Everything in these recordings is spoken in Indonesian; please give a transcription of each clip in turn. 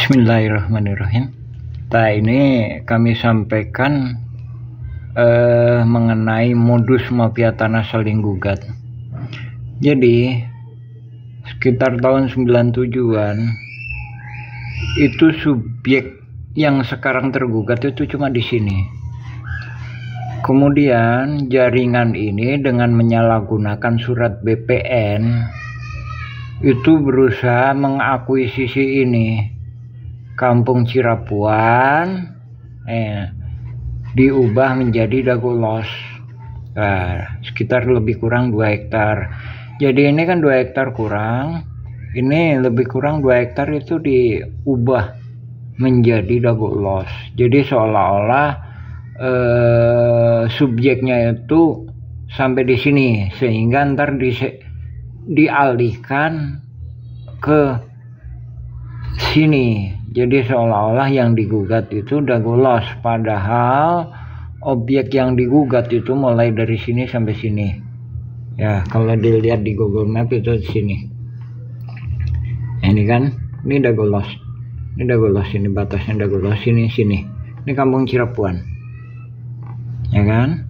Bismillahirrahmanirrahim. Ini kami sampaikan mengenai modus mafia tanah saling gugat. Jadi sekitar tahun 97-an itu subjek yang sekarang tergugat itu cuma di sini. Kemudian jaringan ini dengan menyalahgunakan surat BPN itu berusaha mengakuisisi ini Kampung Cirapuan diubah menjadi Dagolos, sekitar lebih kurang 2 hektar. Jadi ini kan 2 hektar kurang, ini lebih kurang 2 hektar itu diubah menjadi Dagolos. Jadi seolah-olah subjeknya itu sampai di sini, sehingga ntar dialihkan ke sini. Jadi seolah-olah yang digugat itu Dagolos, padahal objek yang digugat itu mulai dari sini sampai sini. Ya, kalau dilihat di Google Map itu di sini. Ini kan, ini Dagolos. Ini Dagolos, ini batasnya Dagolos, sini. Ini Kampung Cirapuan. Ya kan?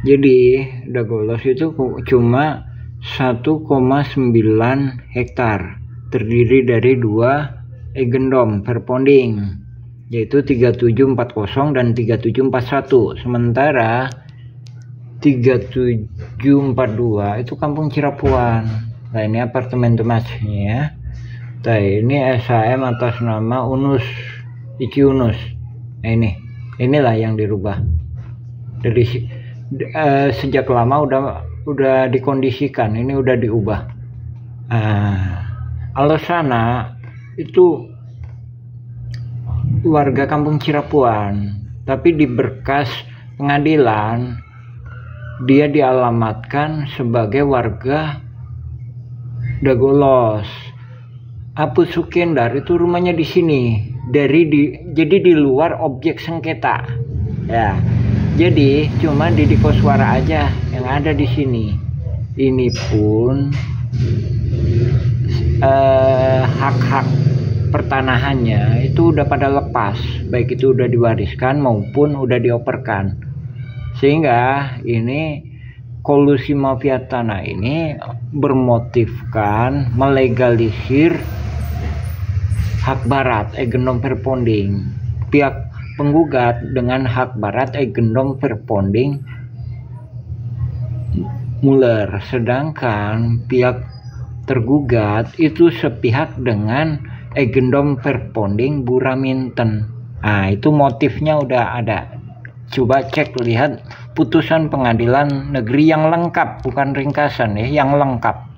Jadi Dagolos itu cuma 1,9 hektar, terdiri dari 2 egendom per ponding, yaitu 3740 dan 3741. Sementara 3742 itu Kampung Cirapuan. Nah, ini apartemen temasnya. Nah, ini SHM atas nama Unus, Iki Unus. Nah, inilah yang dirubah. Dari sejak lama udah dikondisikan, ini udah diubah. Alasana itu warga Kampung Cirapuan, tapi di berkas pengadilan dia dialamatkan sebagai warga Dagolos. Apu Sukendar itu rumahnya di sini, jadi di luar objek sengketa. Ya, jadi cuma Didi Koswara aja yang ada di sini. Ini pun hak-hak pertanahannya itu udah pada lepas, baik itu udah diwariskan maupun udah dioperkan, sehingga ini kolusi mafia tanah ini bermotifkan melegalisir hak barat egendom per ponding. Pihak penggugat dengan hak barat egendom per ponding Muller, sedangkan pihak tergugat itu sepihak dengan egendom per ponding Buraminten. Nah, itu motifnya udah ada. Coba cek, lihat putusan pengadilan negeri yang lengkap, bukan ringkasan ya, yang lengkap.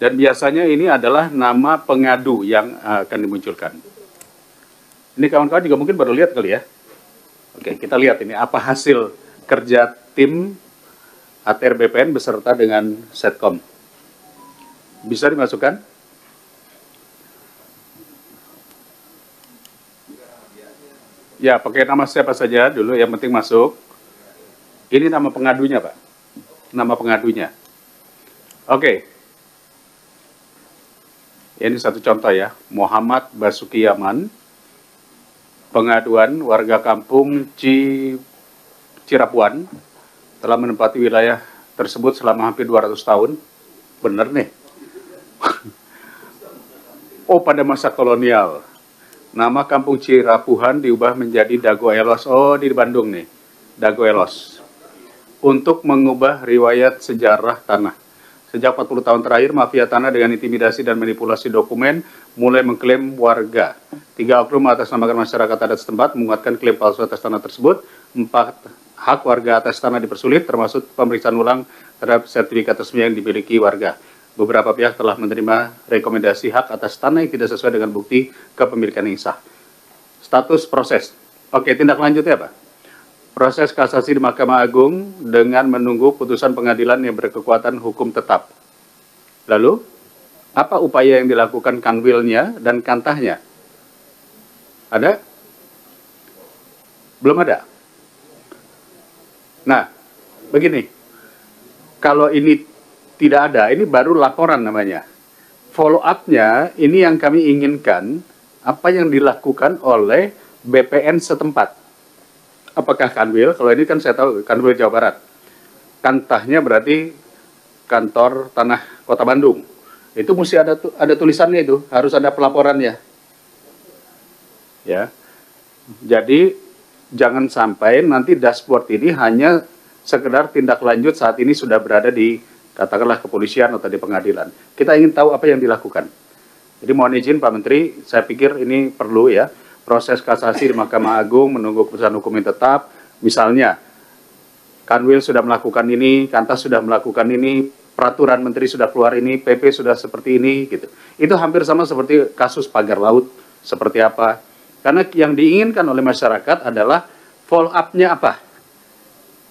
Dan biasanya ini adalah nama pengadu yang akan dimunculkan. Ini kawan-kawan juga mungkin baru lihat kali ya. Oke, kita lihat ini apa hasil kerja tim ATR BPN beserta dengan Setcom. Bisa dimasukkan? Ya, pakai nama siapa saja dulu, yang penting masuk. Ini nama pengadunya, Pak. Nama pengadunya. Oke. Ini satu contoh ya, Muhammad Basuki Yaman, pengaduan warga kampung Cirapuan, telah menempati wilayah tersebut selama hampir 200 tahun. Bener nih. Oh, pada masa kolonial, nama kampung Cirapuhan diubah menjadi Dago Elos. Oh, di Bandung nih, Dago Elos. Untuk mengubah riwayat sejarah tanah. Sejak 40 tahun terakhir, mafia tanah dengan intimidasi dan manipulasi dokumen mulai mengklaim warga. 3 oknum mengatasnamakan masyarakat adat setempat menguatkan klaim palsu atas tanah tersebut. 4 hak warga atas tanah dipersulit, termasuk pemeriksaan ulang terhadap sertifikat resmi yang dimiliki warga. Beberapa pihak telah menerima rekomendasi hak atas tanah yang tidak sesuai dengan bukti kepemilikan yang sah. Status proses. Oke, tindak lanjutnya apa? Proses kasasi di Mahkamah Agung dengan menunggu putusan pengadilan yang berkekuatan hukum tetap. Lalu, apa upaya yang dilakukan kanwilnya dan kantahnya? Ada? Belum ada? Nah, begini. Kalau ini tidak ada, ini baru laporan namanya. Follow up-nya, ini yang kami inginkan, apa yang dilakukan oleh BPN setempat. Apakah kanwil? Kalau ini kan saya tahu kanwil Jawa Barat. Kantahnya berarti kantor tanah Kota Bandung. Itu mesti ada tulisannya itu, harus ada pelaporannya. Ya. Jadi jangan sampai nanti dashboard ini hanya sekedar tindak lanjut saat ini sudah berada di katakanlah kepolisian atau di pengadilan. Kita ingin tahu apa yang dilakukan. Jadi mohon izin Pak Menteri, saya pikir ini perlu ya. Proses kasasi di Mahkamah Agung menunggu keputusan hukum yang tetap, misalnya Kanwil sudah melakukan ini, Kantas sudah melakukan ini, peraturan menteri sudah keluar ini, PP sudah seperti ini, gitu. Itu hampir sama seperti kasus pagar laut, seperti apa. Karena yang diinginkan oleh masyarakat adalah follow up-nya apa.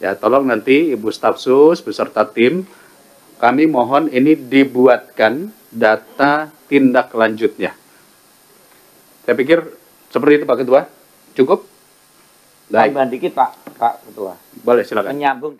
Ya, tolong nanti Ibu Staf Sus beserta tim, kami mohon ini dibuatkan data tindak lanjutnya. Saya pikir seperti itu Pak Ketua, cukup? Baik. Dikit Pak Ketua. Boleh silakan. Menyambung